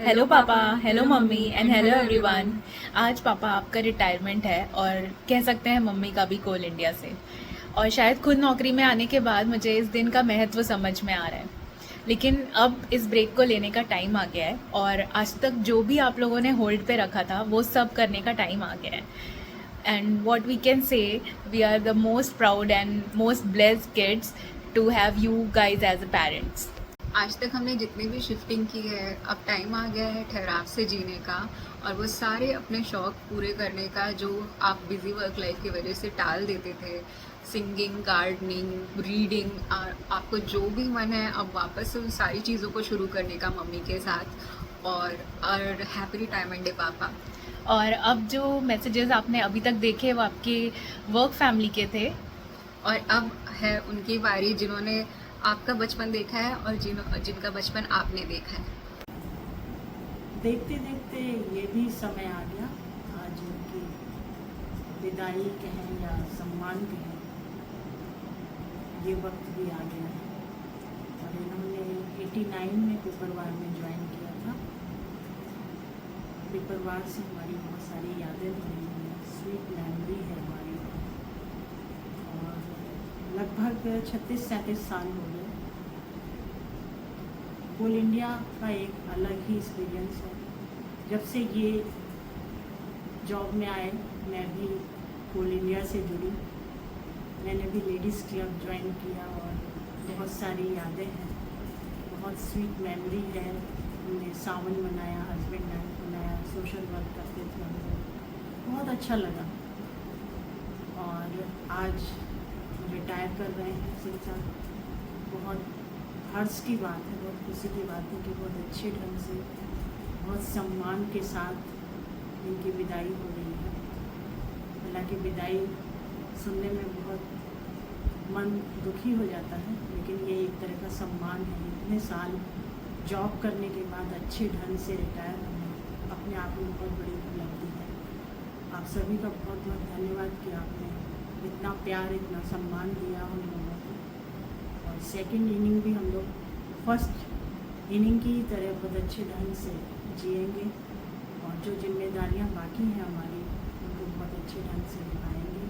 Hello पापा, hello mummy and hello everyone. आज पापा आपका रिटायरमेंट है और कह सकते हैं मम्मी का भी कोल इंडिया से। और शायद खुद नौकरी में आने के बाद मुझे इस दिन का महत्व समझ में आ रहा है। लेकिन अब इस ब्रेक को लेने का टाइम आ गया है और आज तक जो भी आप लोगों ने होल्ड पे रखा था वो सब करने का टाइम आ गया है। And what we can say, we are the most proud and most blessed kids to have you guys as a parents. आज तक हमने जितनी भी शिफ्टिंग की है, अब टाइम आ गया है ठहराव से जीने का और वो सारे अपने शौक पूरे करने का जो आप बिजी वर्क लाइफ की वजह से टाल देते थे। सिंगिंग, गार्डनिंग, रीडिंग, आपको जो भी मन है अब वापस से उन सारी चीज़ों को शुरू करने का मम्मी के साथ। और हैप्पी रिटायरमेंट डे पापा। और अब जो मैसेजेस आपने अभी तक देखे वो आपके वर्क फैमिली के थे। और अब है उनकी बारी जिन्होंने आपका बचपन देखा है और जिनका बचपन आपने देखा है। देखते देखते ये भी समय आ गया, आज उनकी विदाई कहें या सम्मान कहें, ये वक्त भी आ गया है। और इन्होंने 89 में पेपरवार में ज्वाइन किया था। पेपरवार से हमारी बहुत सारी यादें जुड़ी हुई हैं, स्वीट मेमोरी है हमारी। और लगभग 36-37 साल हो गए। कोल इंडिया का एक अलग ही एक्सपीरियंस है। जब से ये जॉब में आए मैं भी कोल इंडिया से जुड़ी। मैंने भी लेडीज़ क्लब ज्वाइन किया और बहुत सारी यादें हैं, बहुत स्वीट मेमोरी है। हमने सावन मनाया, हस्बैंड नाइट मनाया, सोशल वर्क करते थे हम लोग, बहुत अच्छा लगा। और आज रिटायर कर रहे हैं सिलसिला, बहुत हर्ष की बात है, बहुत खुशी की बात है कि बहुत अच्छे ढंग से, बहुत सम्मान के साथ इनकी विदाई हो रही है। हालांकि विदाई सुनने में बहुत मन दुखी हो जाता है, लेकिन ये एक तरह का सम्मान है। इतने साल जॉब करने के बाद अच्छे ढंग से रिटायर होना अपने आप में बहुत बड़ी उपलब्धि है। आप सभी का बहुत बहुत धन्यवाद कि आपने इतना प्यार, इतना सम्मान दिया उन लोगों को। और सेकंड इनिंग भी हम लोग फर्स्ट इनिंग की ही तरह बहुत अच्छे ढंग से जिएंगे और जो जिम्मेदारियां बाकी हैं हमारी उनको बहुत अच्छे ढंग से निभाएंगे,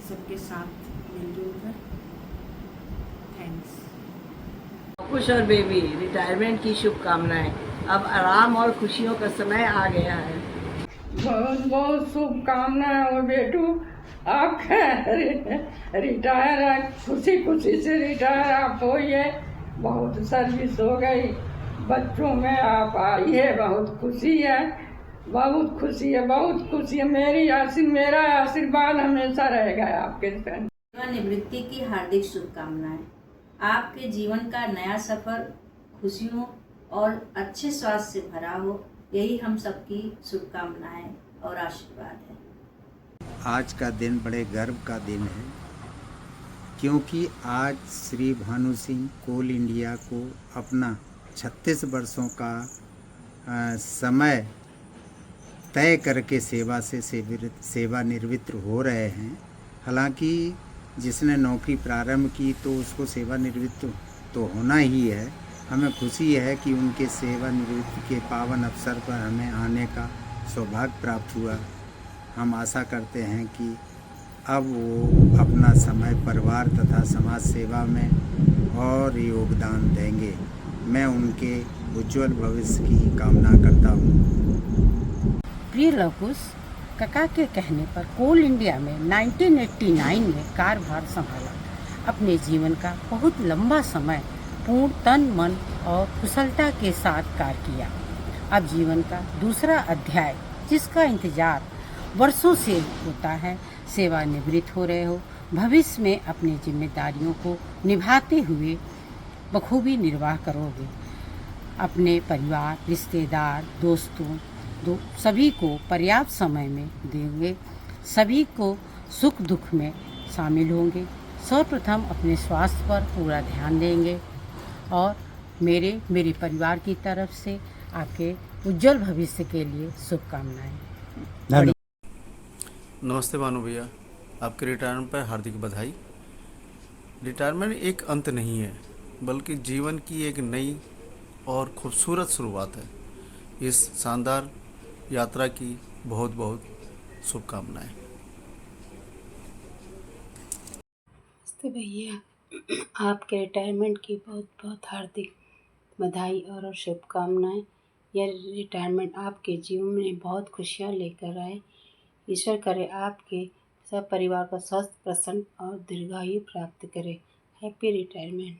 सबके साथ मिलजुल कर। थैंक्स। खुश और बेबी रिटायरमेंट की शुभकामनाएं। अब आराम और खुशियों का समय आ गया है। बहुत बहुत शुभकामनाएं हो बेटू, आपका रिटायर है, खुशी खुशी से रिटायर आप होइए। बहुत सर्विस हो गई, बच्चों में आप आइए, बहुत खुशी है, बहुत खुशी है, बहुत खुशी है। मेरा आशीर्वाद हमेशा रहेगा आपके साथ। सेवानिवृत्ति की हार्दिक शुभकामनाएं। आपके जीवन का नया सफर खुशियों और अच्छे स्वास्थ्य से भरा हो, यही हम सबकी शुभकामनाएं और आशीर्वाद है। आज का दिन बड़े गर्व का दिन है, क्योंकि आज श्री भानु सिंह कोल इंडिया को अपना 36 वर्षों का समय तय करके सेवानिवृत्त हो रहे हैं। हालांकि जिसने नौकरी प्रारंभ की तो उसको सेवानिवृत्त तो होना ही है। हमें खुशी है कि उनके सेवानिवृत्ति के पावन अवसर पर हमें आने का सौभाग्य प्राप्त हुआ। हम आशा करते हैं कि अब वो अपना समय परिवार तथा समाज सेवा में और योगदान देंगे। मैं उनके उज्जवल भविष्य की कामना करता हूँ। प्रिय लवकुश, काका के कहने पर कोल इंडिया में 1989 में कार्यभार संभाला। अपने जीवन का बहुत लंबा समय पूर्ण तन, मन और कुशलता के साथ कार्य किया। अब जीवन का दूसरा अध्याय, जिसका इंतजार वर्षों से होता है, सेवानिवृत्त हो रहे हो। भविष्य में अपनी जिम्मेदारियों को निभाते हुए बखूबी निर्वाह करोगे। अपने परिवार, रिश्तेदार, दोस्तों सभी को पर्याप्त समय में देंगे, सभी को सुख दुख में शामिल होंगे। सर्वप्रथम अपने स्वास्थ्य पर पूरा ध्यान देंगे और मेरे परिवार की तरफ से आपके उज्जवल भविष्य के लिए शुभकामनाएं। नमस्ते भानु भैया, आपके रिटायरमेंट पर हार्दिक बधाई। रिटायरमेंट एक अंत नहीं है, बल्कि जीवन की एक नई और खूबसूरत शुरुआत है। इस शानदार यात्रा की बहुत बहुत शुभकामनाएं। नमस्ते भैया, आपके रिटायरमेंट की बहुत बहुत हार्दिक बधाई और शुभकामनाएं। यह रिटायरमेंट आपके जीवन में बहुत खुशियां लेकर आए। ईश्वर करे आपके सब परिवार को स्वस्थ, प्रसन्न और दीर्घायु प्राप्त करे। Happy retirement.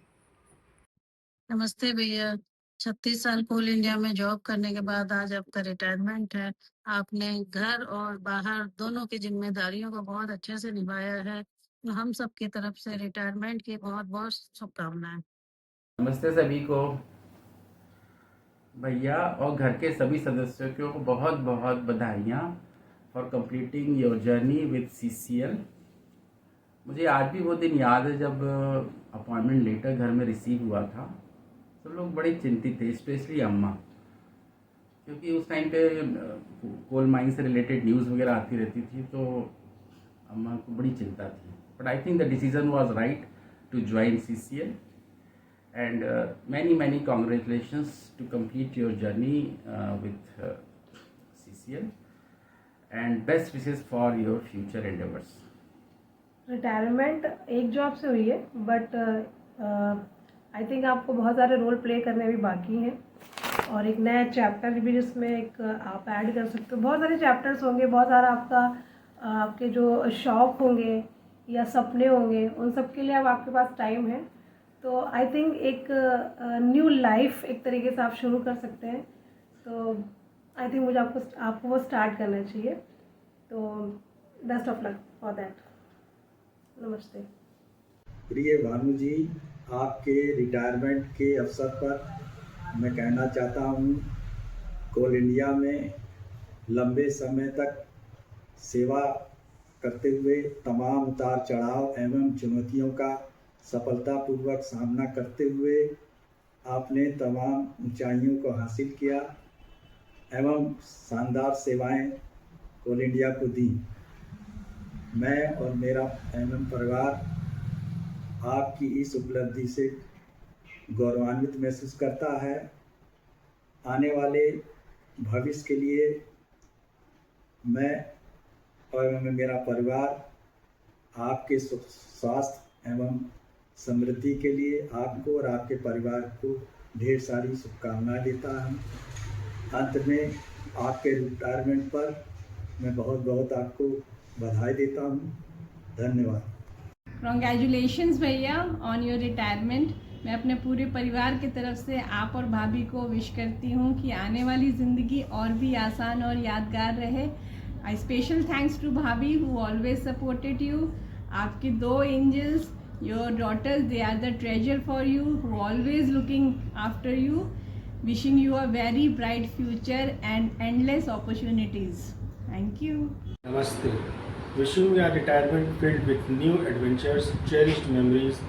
नमस्ते भैया। 36 साल कोल इंडिया में जॉब करने के बाद आज आपका रिटायरमेंट है। आपने घर और बाहर दोनों की जिम्मेदारियों को बहुत अच्छे से निभाया है। तो हम सब की तरफ से रिटायरमेंट की बहुत बहुत शुभकामनाएं। नमस्ते सभी को। भैया और घर के सभी सदस्यों को बहुत बहुत बधाइयाँ for completing your journey with CCL। मुझे आज भी वो दिन याद है जब अपॉइंटमेंट लेटर घर में रिसीव हुआ था। सब लोग बड़े चिंतित थे, स्पेशली अम्मा, क्योंकि उस टाइम पे कोल माइन से रिलेटेड न्यूज़ वगैरह आती रहती थी, तो अम्मा को बड़ी चिंता थी। But I think the decision was right to join CCL and many congratulations to complete your journey with CCL and best wishes for your future endeavors. Retirement एक जॉब से हुई है, बट आई थिंक आपको बहुत सारे role play करने भी बाकी हैं और एक नया चैप्टर भी जिसमें एक आप ऐड कर सकते हो। बहुत सारे चैप्टर्स होंगे, बहुत सारा आपके जो शौक होंगे या सपने होंगे, उन सब के लिए अब आपके पास टाइम है। तो आई थिंक एक न्यू लाइफ एक तरीके से आप शुरू कर सकते हैं। तो आई थिंक मुझे आपको वो स्टार्ट करना चाहिए। तो best of luck for that. नमस्ते। प्रिय भानु जी, आपके रिटायरमेंट के अवसर पर मैं कहना चाहता हूँ, कोल इंडिया में लंबे समय तक सेवा करते हुए तमाम उतार चढ़ाव एवं चुनौतियों का सफलतापूर्वक सामना करते हुए आपने तमाम ऊंचाइयों को हासिल किया एवं शानदार सेवाएं कोल इंडिया को दी। मैं और मेरा एवं परिवार आपकी इस उपलब्धि से गौरवान्वित महसूस करता है। आने वाले भविष्य के लिए मैं और मेरा परिवार आपके स्वास्थ्य एवं समृद्धि के लिए आपको और आपके परिवार को ढेर सारी शुभकामनाएं देता हूँ। अंत में आपके रिटायरमेंट पर मैं बहुत बहुत आपको बधाई देता हूँ। धन्यवाद। कॉन्ग्रेचुलेशंस भैया ऑन योर रिटायरमेंट। मैं अपने पूरे परिवार की तरफ से आप और भाभी को विश करती हूँ कि आने वाली ज़िंदगी और भी आसान और यादगार रहे। आई स्पेशल थैंक्स टू भाभी हु ऑलवेज सपोर्टेड यू। आपकी 2 angels, your daughters, they are the treasure for you, who always looking after you. Wishing you a very bright future and endless opportunities. Thank you. Namaste. Wishing you a retirement filled with new adventures, cherished memories,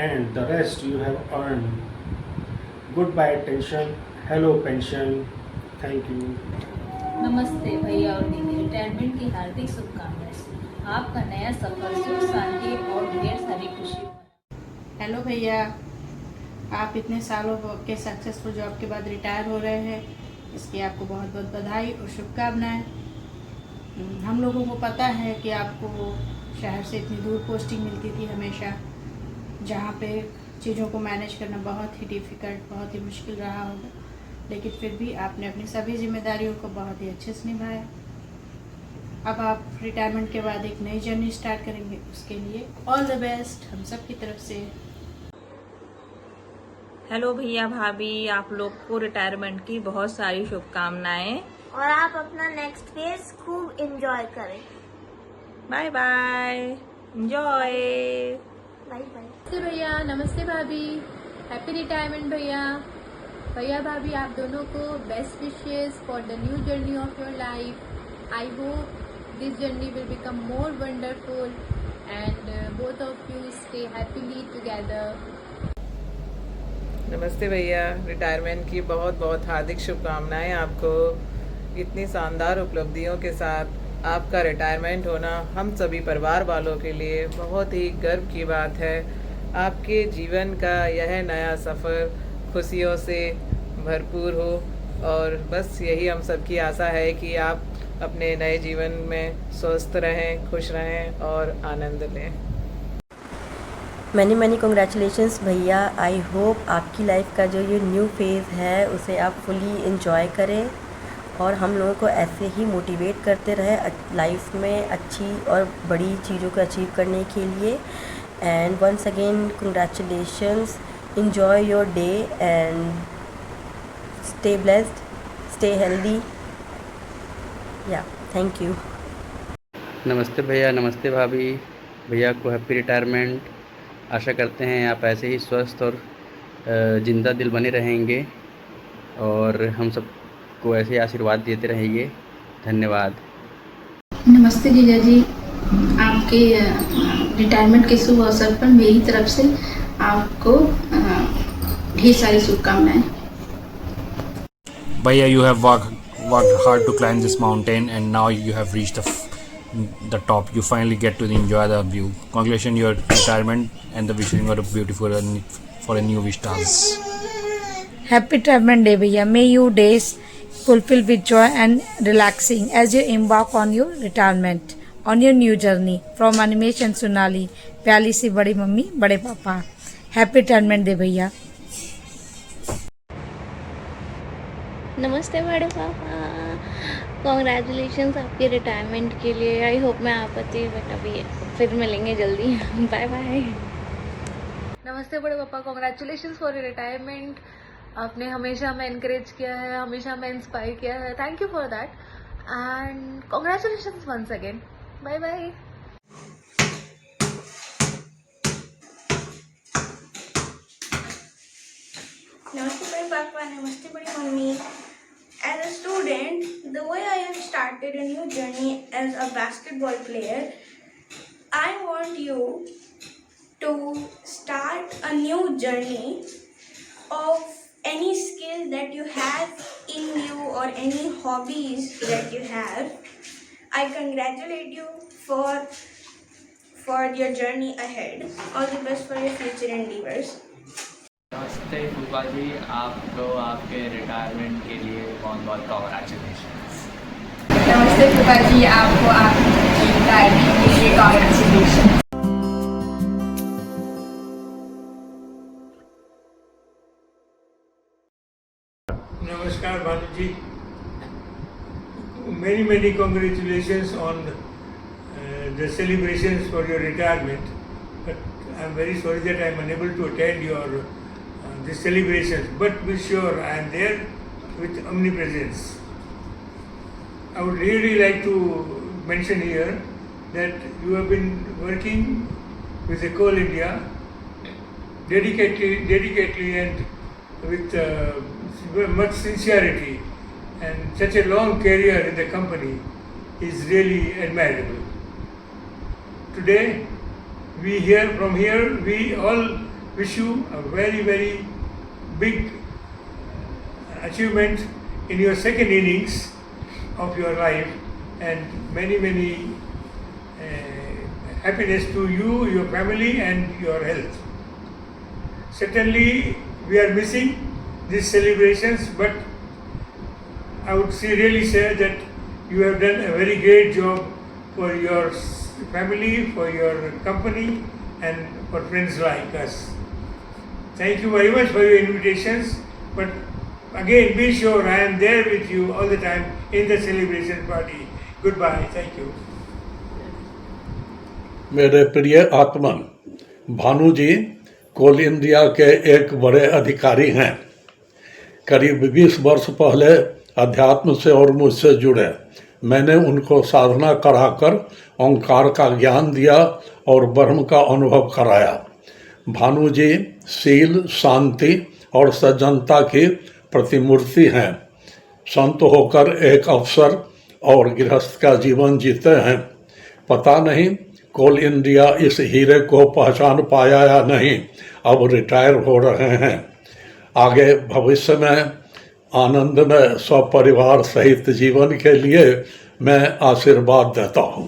and the rest you have earned. Goodbye tension, hello pension. Thank you. नमस्ते भैया और दीदी, retirement की हार्दिक शुभकामनाएं। आपका नया सफर सुख शांति और ढेर सारी खुशी। हेलो भैया, आप इतने सालों के सक्सेसफुल जॉब के बाद रिटायर हो रहे हैं, इसकी आपको बहुत बहुत बधाई और शुभकामनाएं। हम लोगों को पता है कि आपको शहर से इतनी दूर पोस्टिंग मिलती थी हमेशा, जहाँ पे चीज़ों को मैनेज करना बहुत ही डिफ़िकल्ट, बहुत ही मुश्किल रहा होगा, लेकिन फिर भी आपने अपनी सभी जिम्मेदारियों को बहुत ही अच्छे से निभाया। अब आप रिटायरमेंट के बाद एक नई जर्नी स्टार्ट करेंगे, उसके लिए ऑल द बेस्ट हम सब की तरफ से। हेलो भैया भाभी, आप लोग को रिटायरमेंट की बहुत सारी शुभकामनाएं और आप अपना नेक्स्ट फेज खूब एंजॉय करें। Bye bye, enjoy. Bye bye. नमस्ते भैया, नमस्ते भाभी, हैप्पी रिटायरमेंट भैया। भैया भाभी, आप दोनों को best wishes for the new journey of your life. I hope this journey will become more wonderful and both of you stay happily together. नमस्ते भैया, रिटायरमेंट की बहुत बहुत हार्दिक शुभकामनाएं आपको। इतनी शानदार उपलब्धियों के साथ आपका रिटायरमेंट होना हम सभी परिवार वालों के लिए बहुत ही गर्व की बात है। आपके जीवन का यह नया सफ़र खुशियों से भरपूर हो, और बस यही हम सबकी आशा है कि आप अपने नए जीवन में स्वस्थ रहें, खुश रहें और आनंद लें। मैनी कॉन्ग्रेचुलेशंस भैया। आई होप आपकी लाइफ का जो ये न्यू फेज़ है उसे आप फुली इंजॉय करें और हम लोगों को ऐसे ही मोटिवेट करते रहे लाइफ में अच्छी और बड़ी चीज़ों को अचीव करने के लिए। And once again congratulations, enjoy your day and stay blessed, stay healthy. Yeah, thank you. नमस्ते भैया, नमस्ते भाभी। भैया को हैप्पी रिटायरमेंट। आशा करते हैं आप ऐसे ही स्वस्थ और जिंदा दिल बने रहेंगे और हम सबको ऐसे आशीर्वाद देते रहेंगे। धन्यवाद। नमस्ते जीजा जी, आपके रिटायरमेंट के शुभ अवसर पर मेरी तरफ से आपको ढेर सारी शुभकामनाएं। Bhaiya, you have worked hard to climb this mountain and now you have reached the top. You finally get to enjoy the view. Congratulations your retirement and the wishing you a beautiful for a new vistas. Happy retirement day भैया. May your days fulfilled with joy and relaxing as you embark on your retirement, on your new journey. From Animesh and Sonali, प्याली सी बड़ी mummy बड़े पापा। Happy retirement दे भैया। नमस्ते बड़े पापा, congratulations आपके रिटायरमेंट के लिए। आई होप मैं आप बट अभी फिर मिलेंगे जल्दी। Bye bye. नमस्ते बड़े पापा, कॉन्ग्रेचुलेशंस फॉर योर रिटायरमेंट। आपने हमेशा हमें इनकरेज किया है, हमेशा हमें इंस्पायर किया है। Thank you for that and congratulations once again. Bye bye. Namaste bade papa, namaste bade mummy. As a student, the way I have started a new journey as a basketball player, I want you to start a new journey of any skill that you have in you or any hobbies that you have. I congratulate you for your journey ahead. All the best for your future endeavors. नमस्ते फूफा जी, आपको आपके retirement के लिए बहुत बहुत congratulations. नमस्ते फूफा जी, आपको आपके रिटायरमेंट के लिए कॉन्ग्रेचुलेशन। नमस्कार भानु जी, many congratulations on the celebrations for your retirement. But I'm very sorry that I'm unable to attend your the celebrations, but be sure I am there with omnipresence. I would really like to mention here that you have been working with the Coal India dedicatedly and with much sincerity, and such a long career in the company is really admirable. Today, from here, we all wish you a very big achievement in your second innings of your life, and many happiness to you, your family and your health. Certainly we are missing these celebrations, but I would really say that you have done a very great job for your family, for your company and for friends like us. Thank you very much for your invitations, but again be sure I am there with you all the time in the celebration party. Goodbye. Thank you. मेरे प्रिय आत्मन, भानु जी कोल India के एक बड़े अधिकारी हैं। करीब 20 वर्ष पहले अध्यात्म से और मुझसे जुड़े। मैंने उनको साधना कराकर ओंकार का ज्ञान दिया और ब्रह्म का अनुभव कराया। भानु जी शील, शांति और सज्जनता की प्रतिमूर्ति हैं। संत होकर एक अफसर और गृहस्थ का जीवन जीते हैं। पता नहीं कोल इंडिया इस हीरे को पहचान पाया या नहीं, अब रिटायर हो रहे हैं। आगे भविष्य में आनंद में सपरिवार सहित जीवन के लिए मैं आशीर्वाद देता हूँ।